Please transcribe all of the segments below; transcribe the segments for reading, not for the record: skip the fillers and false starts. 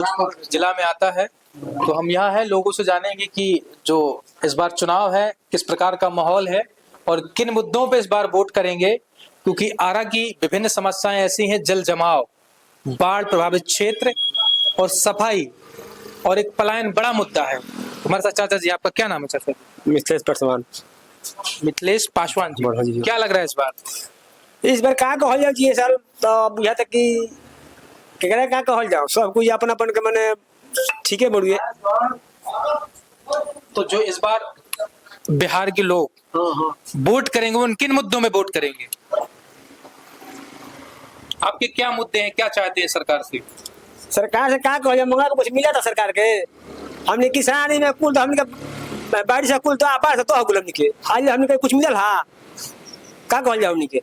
जिला में आता है। तो हम यहाँ है लोगों से जानेंगे कि जो इस बार चुनाव है किस प्रकार का माहौल है और किन मुद्दों पे इस बार वोट करेंगे, क्योंकि आरा की विभिन्न समस्याएं ऐसी हैं, जल जमाव, बाढ़ प्रभावित क्षेत्र और सफाई और एक पलायन बड़ा मुद्दा है। हमारे साथ चाचा जी, आपका क्या नाम है चाचा? मिथिलेश पासवान। मिथिलेश पासवान जी, क्या लग रहा है इस बार का कहल जाओ ये साल तो बुझा तक कि केकरा का कहल जाओ, सब कुछ अपन अपन के माने ठीक है बढ़िए। तो जो इस बार बिहार के लोग वोट करेंगे उन किन मुद्दों में वोट करेंगे? आपके क्या मुद्दे हैं, क्या चाहते हैं सरकार से? सरकार से का कहल जाओ, मंगा को कुछ मिला था सरकार के? हमने किसान में कुल तो हमने बाढ़ से कुल तो आपार से तो कुल हमने के हाल हमने कुछ मिलल हा का कहल जाओ उनके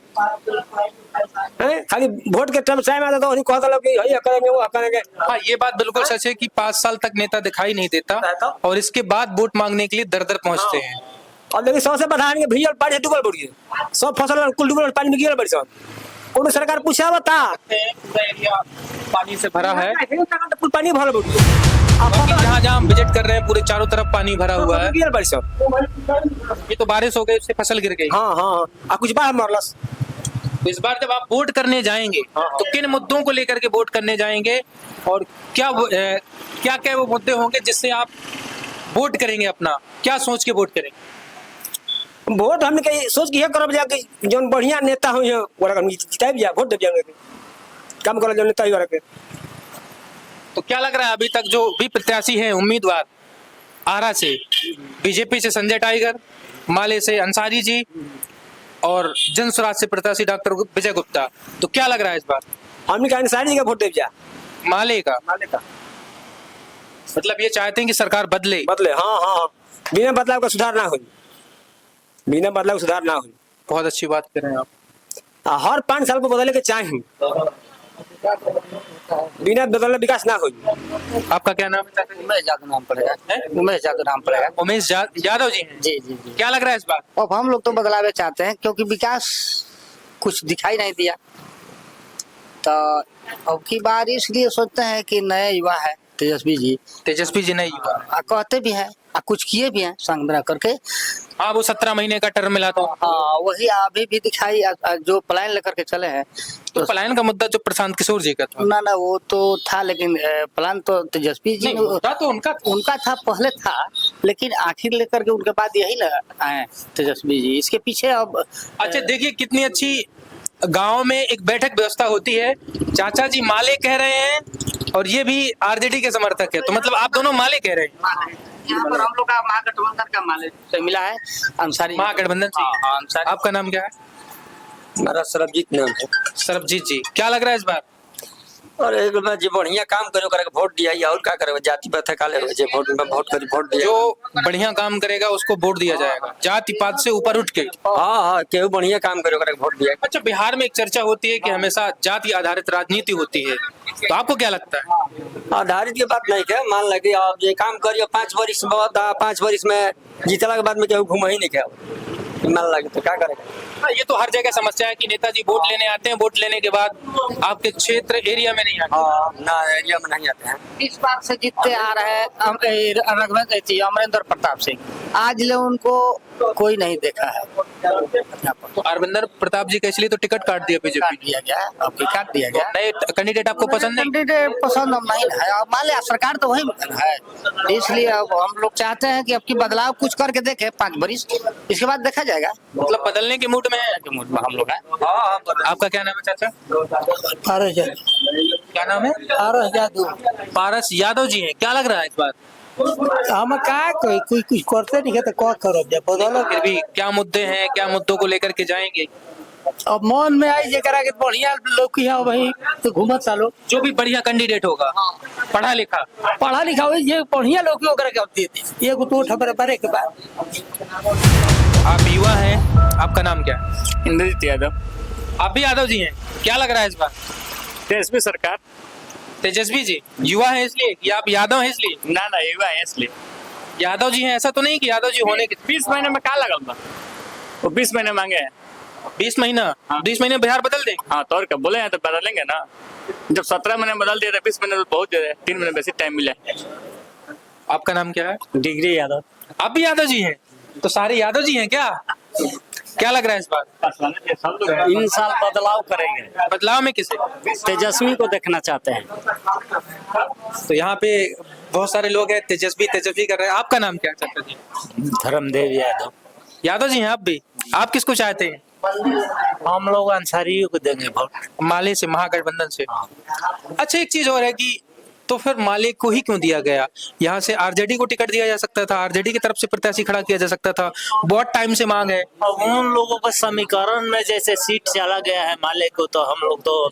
हैं? खाली वोट के टाइम में आता तो उन्हीं कहता लोग कि ये करेंगे वो करेंगे। हाँ, ये बात बिल्कुल सच है कि 5 साल तक नेता दिखाई नहीं देता और इसके बाद वोट मांगने के लिए दर दर पहुंचते हैं। और लेकिन सबसे बढ़ाने के भैया बाढ़ से डूबल बढ़िए, सब फसल कुल डूबल पानी में गिरल बड़ी सब। कौन सरकार पूछा बता पूरा एरिया पानी से भरा है, पानी भरल बढ़िए। जहाँ जहाँ हम विजिट कर रहे हैं पूरे चारों तरफ पानी भरा हुआ है। गिरल बड़ी सब। ये तो बारिश हो गई, उससे फसल गिर गई। हाँ हाँ आ कुछ बाढ़ मरलस। तो इस बार जब आप वोट करने जाएंगे तो किन मुद्दों को लेकर के वोट करने जाएंगे और क्या क्या क्या वो मुद्दे होंगे जिससे आप वोट करेंगे? अपना क्या सोच के वोट करेंगे? वोट हमने कहीं सोच के करब जाके जौन बढ़िया नेता हो ओरा हम जिताब जा वोट दे जाएंगे काम कर जो नेता ही के। तो क्या लग रहा है अभी तक जो भी प्रत्याशी हैं उम्मीदवार आरा से, बीजेपी से संजय टाइगर, माले से अंसारी जी और जन स्वराज से प्रत्याशी डॉक्टर विजय गुप्ता, तो क्या लग रहा है इस बार? हमने कहा अंसारी जी का वोट दे जा। माले का मतलब ये चाहते हैं कि सरकार बदले? बदले हाँ हाँ, बिना बदलाव का सुधार ना हो, बिना बदलाव सुधार ना हो। बहुत अच्छी बात कर रहे हैं आप। हर 5 साल को बदले के चाहिए, बिना बदले विकास ना हो। आपका क्या नाम है? उमेश यादव नाम पड़ेगा। उमेश यादव नाम पड़ेगा। उमेश यादव जी हैं? जी जी जी। क्या लग रहा है इस बार? अब हम लोग तो बदलाव चाहते हैं क्योंकि विकास कुछ दिखाई नहीं दिया, तो अब की बार इसलिए सोचते हैं कि नए युवा है तेजस्वी जी नए युवा कहते भी हैं, कुछ किए भी हैं संग में करके। हाँ, वो 17 महीने का टर्म मिला था। हाँ, वही अभी भी दिखाई जो प्लान लेकर के चले हैं। तो प्लान का मुद्दा जो प्रशांत किशोर जी का था ना वो तो था, लेकिन प्लान तो तेजस्वी जी तो उनका था, पहले था, लेकिन आखिर लेकर के उनके बाद यही आए तेजस्वी जी। इसके पीछे अब अच्छा देखिए कितनी अच्छी गांव में एक बैठक व्यवस्था होती है। चाचा जी माले कह रहे हैं और ये भी आरजेडी के समर्थक है, तो मतलब आप दोनों माले कह रहे हैं। यहाँ पर हम लोग का महागठबंधन का माले से मिला है अंसारी, महागठबंधन से। हाँ, अंसारी। आपका नाम क्या है? मेरा सरबजीत नाम है। सरबजीत जी, क्या लग रहा है इस बार? अरे जो बढ़िया काम करे करे वोट दिया और क्या करे, जाति पात काले हो जे वोट में वोट दिया। जो बढ़िया काम करेगा उसको वोट दिया जाएगा, जाति पात से ऊपर उठ के। हाँ हाँ, केहू बढ़िया काम करे करे वोट दिया। अच्छा, बिहार में एक चर्चा होती है कि हमेशा जाति आधारित राजनीति होती है, तो आपको क्या लगता है? आधारित की बात नहीं है, मान लगे आप ये काम करिए 5 वर्ष बाद, 5 वर्ष में जीतला के बाद में केहू घूम ही नहीं क्या मान लगे तो क्या करेगा। हाँ, ये तो हर जगह समस्या है कि नेताजी वोट लेने आते हैं, वोट लेने के बाद आपके क्षेत्र एरिया में नहीं आते। हाँ ना, एरिया में नहीं आते हैं। इस बात से जीतते आ रहे हैं अमरेंद्र प्रताप सिंह, आज ले उनको कोई नहीं देखा है। तो अमरेंद्र प्रताप जी का इसलिए तो टिकट काट दिया बीजेपी दिया गया, अब काट दिया गया। नए कैंडिडेट आपको पसंद नहीं? कैंडिडेट पसंद हम नहीं है, अब मान लिया सरकार तो वही है, इसलिए अब हम लोग चाहते हैं कि अब की बदलाव कुछ करके देखे 5 वर्ष, इसके बाद देखा जाएगा। मतलब बदलने के मूड में है? मूड में हम लोग हैं। आपका क्या नाम है चाचा? पारस यादव। क्या नाम है? पारस यादव। पारस यादव जी हैं। क्या लग रहा है इस बार? हम क्या कोई कुछ करते नहीं है तो क्या करो, जब बदलो। फिर भी क्या मुद्दे हैं, क्या मुद्दों को लेकर के जाएंगे? अब मन में आई जरा के बढ़िया लोग की है वही तो घूमत सालो, जो भी बढ़िया कैंडिडेट होगा, पढ़ा लिखा हो, ये बढ़िया लोग की ओकरा के देते ये तो ठबर बारे के बाद। आप युवा हैं, आपका नाम क्या है? इंद्रजीत यादव। आप भी यादव जी हैं। क्या लग रहा है इस बार? तेजस्वी सरकार। तेजस्वी जी युवा है इसलिए कि आप यादव हैं इसलिए? ना युवा है इसलिए। यादव जी हैं ऐसा तो नहीं कि यादव जी होने के 20 महीने में क्या लगल था, वो 20 महीने मांगे हैं। 20 महीना, हाँ। 20 महीने बिहार बदल दें। हाँ तो और क्या बोले हैं तो बदलेंगे ना। जब 17 महीने बदल दिए तो 20 महीने तो बहुत दे रहे, 3 महीने बेसिक टाइम मिला है। आपका नाम क्या है? डिग्री यादव। आप भी यादव जी हैं? तो सारे यादव जी हैं क्या? क्या लग रहा है इस बार? इन साल बदलाव करेंगे, बदलाव में किसे? तेजस्वी को देखना चाहते हैं। तो यहाँ पे बहुत सारे लोग हैं तेजस्वी तेजस्वी कर रहे हैं। आपका नाम क्या है चाचा जी? धर्मदेव यादव। यादव जी हैं आप भी? आप किसको चाहते हैं? हम लोग अंसारियों को देंगे वोट। माले से, महागठबंधन से। अच्छा एक चीज और है कि तो फिर माले को ही क्यों दिया गया? यहाँ से आरजेडी को टिकट दिया जा सकता था, आरजेडी की तरफ से प्रत्याशी खड़ा किया जा सकता था, बहुत टाइम से मांग है। अब उन लोगों का समीकरण में जैसे सीट चला गया है माले को, तो हम लोग तो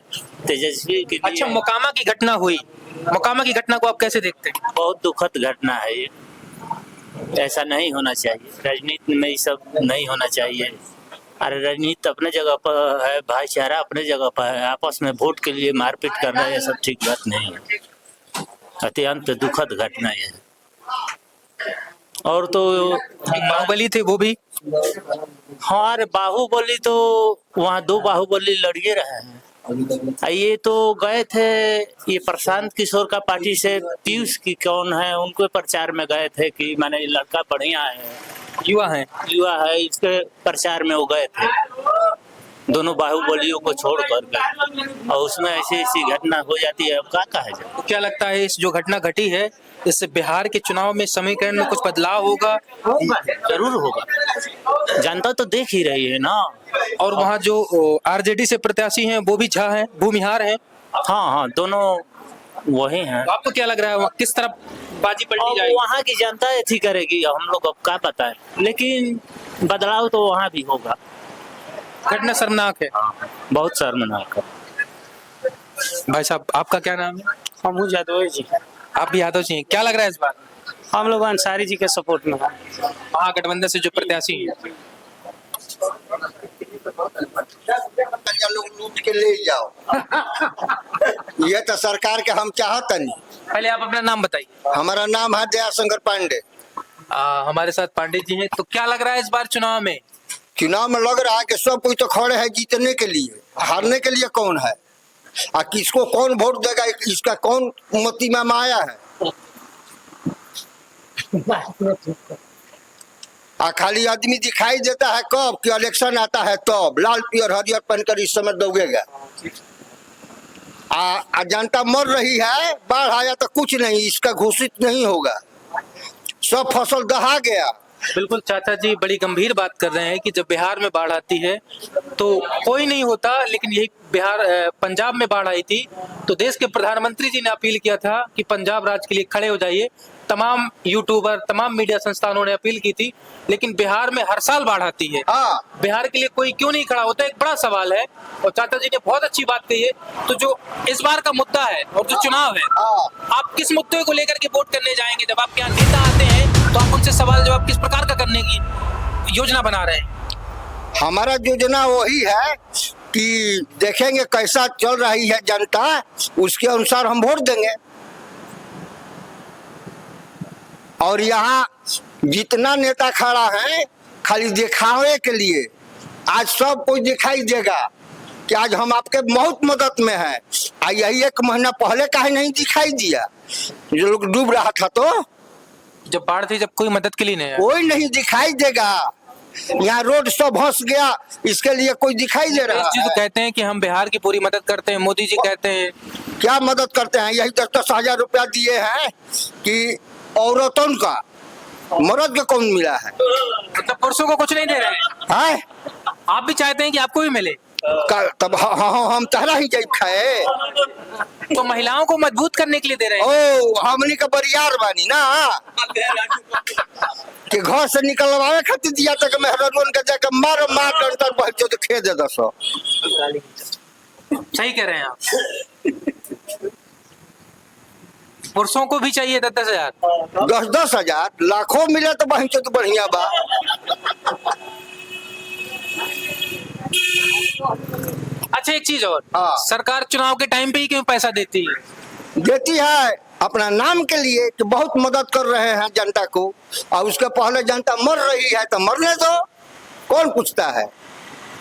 तेजस्वी के लिए। अच्छा मोकामा की घटना हुई, मोकामा की घटना को आप कैसे देखते हैं? बहुत दुखद घटना है ये, ऐसा नहीं होना चाहिए। राजनीति में ये सब नहीं होना चाहिए। अरे राजनीति अपने जगह पर है, भाईचारा अपने जगह पर है, आपस में वोट के लिए मारपीट करना ये सब ठीक बात नहीं है। अत्यंत दुखद घटना है। और तो बाहुबली थे वो भी। हाँ, अरे बाहुबली तो वहाँ 2 बाहुबली लड़िए रहे हैं। ये तो गए थे, ये प्रशांत किशोर का पार्टी से पीयूष की कौन है, उनके प्रचार में गए थे कि माने ये लड़का बढ़िया है, युवा हैं। युवा है, इसके प्रचार में वो गए थे। दोनों बाहुबलियों को छोड़ कर गए और उसमें ऐसी ऐसी घटना हो जाती है। अब क्या कहा जाए? तो क्या लगता है इस जो घटना घटी है इससे बिहार के चुनाव में समीकरण में कुछ बदलाव होगा? जरूर होगा, जनता तो देख ही रही है ना। और वहाँ जो आरजेडी से प्रत्याशी हैं वो भी झा हैं, भूमिहार हैं। हाँ हाँ, दोनों वही हैं। तो आपको क्या लग रहा है वहाँ किस तरफ बाजी पलटी अब जाएगी? वहाँ की जनता ऐसी करेगी, हम लोग अब क्या पता है, लेकिन बदलाव तो वहाँ भी होगा। घटना शर्मनाक है। बहुत शर्मनाक है। भाई साहब आपका क्या नाम है? हम यादव जी, आप भी यादव जी हैं। क्या लग रहा है इस बार? हम लोग अंसारी जी के सपोर्ट में हैं। महागठबंधन से जो प्रत्याशी हैं। लोग लूट के ले जाओ। ये तो सरकार के हम चाहते नहीं। पहले आप अपना नाम बताइए। हमारा नाम है दयाशंकर पांडे। हमारे साथ पांडे जी हैं। तो क्या लग रहा है इस बार चुनाव में? चुनाव में लग रहा है कि सब कोई तो खड़े है जीतने के लिए, हारने के लिए कौन है? और किसको कौन वोट देगा इसका कौन मती में आया है? खाली आदमी दिखाई देता है कब कि इलेक्शन आता है तब लाल पियर हरियर पहनकर इस समय दौड़ेगा। जनता मर रही है, बाढ़ आया तो कुछ नहीं, इसका घोषित नहीं होगा, सब फसल दहा गया। बिल्कुल चाचा जी बड़ी गंभीर बात कर रहे हैं कि जब बिहार में बाढ़ आती है तो कोई नहीं होता, लेकिन यही बिहार पंजाब में बाढ़ आई थी तो देश के प्रधानमंत्री जी ने अपील किया था कि पंजाब राज्य के लिए खड़े हो जाइए। तमाम यूट्यूबर, तमाम मीडिया संस्थानों ने अपील की थी, लेकिन बिहार में हर साल बाढ़ आती है। बिहार के लिए कोई क्यों नहीं खड़ा होता, एक बड़ा सवाल है। और चाचा जी ने बहुत अच्छी बात कही है। तो जो इस बार का मुद्दा है और जो चुनाव है, आप किस मुद्दे को लेकर के वोट करने जाएंगे? जब आपके यहाँ नेता आते हैं तो आप उनसे सवाल जवाब किस प्रकार का करने की योजना बना रहे हैं? हमारा योजना वही है कि देखेंगे कैसा चल रही है जनता, उसके अनुसार हम वोट देंगे। और यहाँ जितना नेता खड़ा है खाली दिखावे के लिए, आज सब कोई दिखाई देगा कि आज हम आपके बहुत मदद में हैं। यही 1 महीना पहले काहे नहीं दिखाई दिया? जो लोग डूब रहा था तो जब बाढ़ थी, जब कोई मदद के लिए नहीं आया। कोई नहीं दिखाई देगा। यहाँ रोड सब धंस गया, इसके लिए कोई दिखाई दे रहा जी है? तो कहते हैं कि हम बिहार की पूरी मदद करते हैं, मोदी जी कहते हैं। क्या मदद करते हैं? यही 10-10 हजार रुपया दिए हैं कि औरतों का, मर्द के कौन मिला है? मतलब पुरुषों को कुछ नहीं दे रहे हैं। आप भी चाहते हैं कि आपको भी मिले? तब हम तहरा ही जाइब खाए। तो महिलाओं को मजबूत करने के लिए दे रहे हैं। ओ हमनी का बरियार बानी ना कि घर से निकलवावे खातिर दिया तक मेहरबान के जाके मार डंटर बच्चों तो खेद दे सो। सही कह रहे हैं आप। पुरुषों को भी चाहिए 10-10 हजार, 10-10 हजार, लाखों मिले तो बहन तो बढ़िया बा। अच्छा एक चीज और, सरकार चुनाव के टाइम पे ही क्यों पैसा देती है? देती है अपना नाम के लिए कि बहुत मदद कर रहे हैं जनता को, और उसके पहले जनता मर रही है तो मरने दो, कौन पूछता है?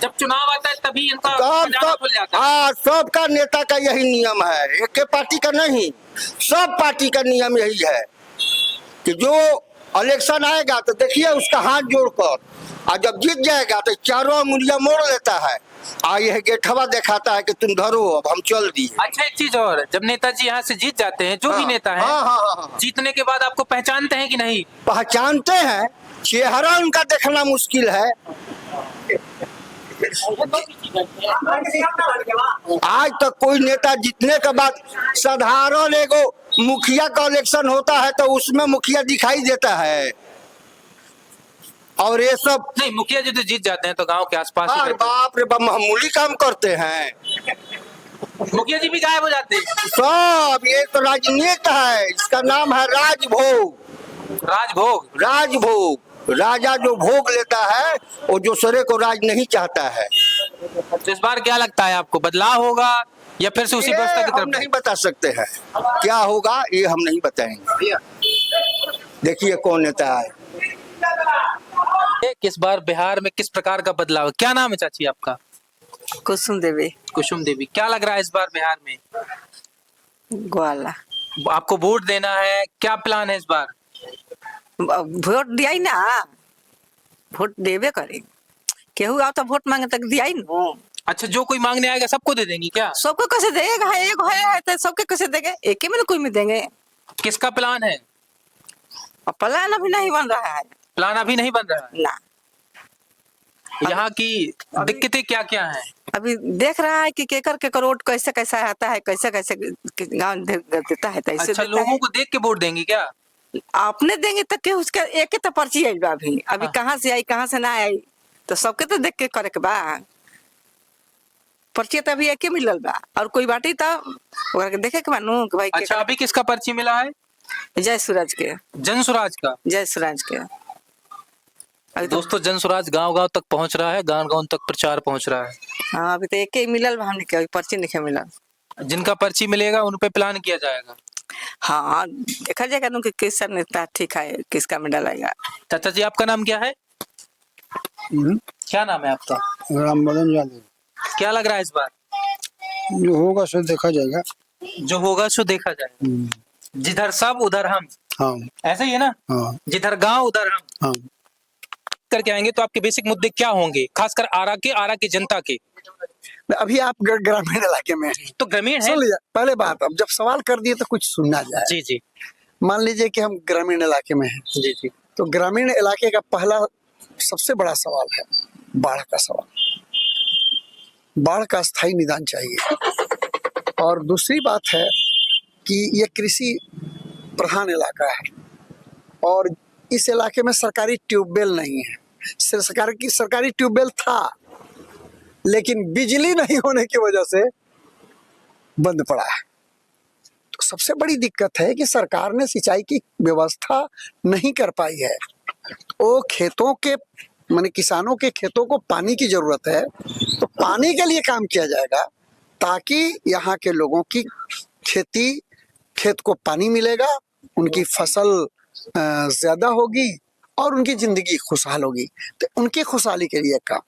जब चुनाव आता है तभी इनका सब खजाना सब खुल जाता है। हाँ, सबका नेता का यही नियम है, एक के पार्टी का नहीं, सब पार्टी का नियम यही है कि जो इलेक्शन आएगा तो देखिए उसका हाथ जोड़कर, और जब जीत जाएगा तो चारों अंगुलियां मोड़ लेता है, और यह गेठवा दिखाता है कि तुम धरो अब हम चल दिए। अच्छा, एक चीज और, जब नेताजी यहाँ से जीत जाते हैं, जो भी हाँ, नेता है, हाँ, हाँ, हाँ, हाँ। जीतने के बाद आपको पहचानते हैं कि नहीं? पहचानते हैं, चेहरा उनका देखना मुश्किल है। आज तक कोई नेता जीतने के बाद साधारण एगो मुखिया का इलेक्शन होता है तो उसमें मुखिया दिखाई देता है, और ये सब नहीं, मुखिया जी तो जीत जाते हैं तो गांव के आसपास ही अरे रहते बाप रे बाप मामूली काम करते हैं हैं। मुखिया जी भी गायब हो जाते हैं। सब। ये तो राजनीति है, इसका नाम है राजभोग। राजभोग। राजभोग, राजा जो भोग लेता है वो दूसरे को राज नहीं चाहता है। तो इस बार क्या लगता है आपको, बदलाव होगा या फिर से उसी ये व्यवस्था की हम तरफ? नहीं बता सकते हैं क्या होगा, ये हम नहीं बताएंगे। देखिए कौन नेता है। इस बार बिहार में किस प्रकार का बदलाव है? क्या नाम है चाची आपका? कुसुम देवी कुसुम देवी। क्या लग रहा है इस बार बिहार में? ग्वाला आपको वोट देना है, क्या प्लान है इस बार? वोट दिया ही ना, वोट देवे करे, केहू आओ तो वोट मांगे तक दिया ही ना। अच्छा, जो कोई मांगने आएगा सबको दे देंगी क्या? सबको कैसे देगा, एक है तो सबके कैसे देंगे, एक ही में ना कोई में देंगे। किसका प्लान है? और प्लान अभी नहीं बन रहा है प्लान अभी नहीं बन रहा ना। है। यहाँ की दिक्कतें क्या क्या हैं? अभी देख रहा है कि केकर के करोड़ कैसे कैसा आता है, कैसे कैसे गाँव देता है, तो ऐसे अच्छा, देता लोगों है। को देख के वोट देंगी क्या? आपने देंगे तक के उसके एक ही तो पर्ची आई बा अभी हाँ। कहाँ से आई कहाँ से ना आई, तो सबके तो देख के करे के बा। पर्ची तो अभी एक ही मिलल बा, और कोई बाटी तो ओकरा के देखे के बा नु कि भाई अच्छा, अभी किसका पर्ची मिला है? जय सूरज के, जन स्वराज का। जय सूरज के। अभी तो दोस्तों, जन स्वराज गांव गांव तक पहुंच रहा है, गांव गांव तक प्रचार पहुंच रहा है। हाँ, अभी तो एक ही मिलल बा, हमने के अभी पर्ची नहीं मिलल। जिनका पर्ची मिलेगा उन पे प्लान किया जाएगा। हाँ, देखा जाएगा नु कि किस नेता ठीक है, किसका में डालेगा। चाचा जी, आपका नाम क्या है? क्या नाम है आपका? राम मदन यादव। क्या लग रहा है इस बार? जो होगा सो देखा जाएगा। जो होगा सो देखा जाएगा। जिधर सब उधर हम, हाँ ऐसा ही है ना? हाँ जिधर गांव उधर हम। हाँ। करके आएंगे तो आपके बेसिक मुद्दे क्या होंगे, खासकर आरा की जनता के? अभी आप ग्रामीण इलाके में हैं। तो ग्रामीण है। सुन लीजिए, पहले बात, अब जब सवाल कर दिए तो कुछ सुनना जाए। जी जी मान लीजिए कि हम ग्रामीण इलाके में हैं, जी जी। तो ग्रामीण इलाके का पहला सबसे बड़ा सवाल है बाढ़ का सवाल। बाढ़ का स्थायी निदान चाहिए। और दूसरी बात है कि ये कृषि प्रधान इलाका है, और इस इलाके में सरकारी ट्यूबवेल नहीं है। सरकारी ट्यूबवेल था, लेकिन बिजली नहीं होने की वजह से बंद पड़ा है। तो सबसे बड़ी दिक्कत है कि सरकार ने सिंचाई की व्यवस्था नहीं कर पाई है। वो खेतों के माने किसानों के खेतों को पानी की जरूरत है, तो पानी के लिए काम किया जाएगा ताकि यहाँ के लोगों की खेत को पानी मिलेगा, उनकी फसल ज्यादा होगी और उनकी जिंदगी खुशहाल होगी। तो उनकी खुशहाली के लिए काम।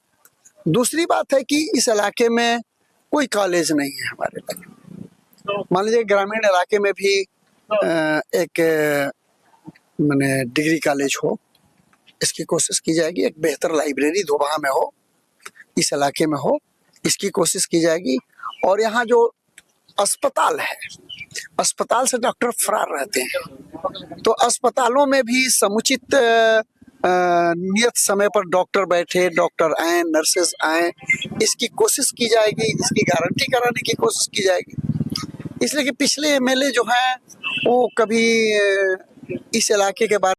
दूसरी बात है कि इस इलाके में कोई कॉलेज नहीं है हमारे इलाके में। मान लीजिए ग्रामीण इलाके में भी एक माने डिग्री कॉलेज हो, इसकी कोशिश की जाएगी। एक बेहतर लाइब्रेरी दोबहा में हो, इस इलाके में हो, इसकी कोशिश की जाएगी। और यहाँ जो अस्पताल है, अस्पताल से डॉक्टर फरार रहते हैं, तो अस्पतालों में भी समुचित नियत समय पर डॉक्टर बैठे, डॉक्टर आए, नर्सेज आए, इसकी कोशिश की जाएगी, इसकी गारंटी कराने की कोशिश की जाएगी। इसलिए कि पिछले एमएलए जो हैं वो कभी इस इलाके के बारे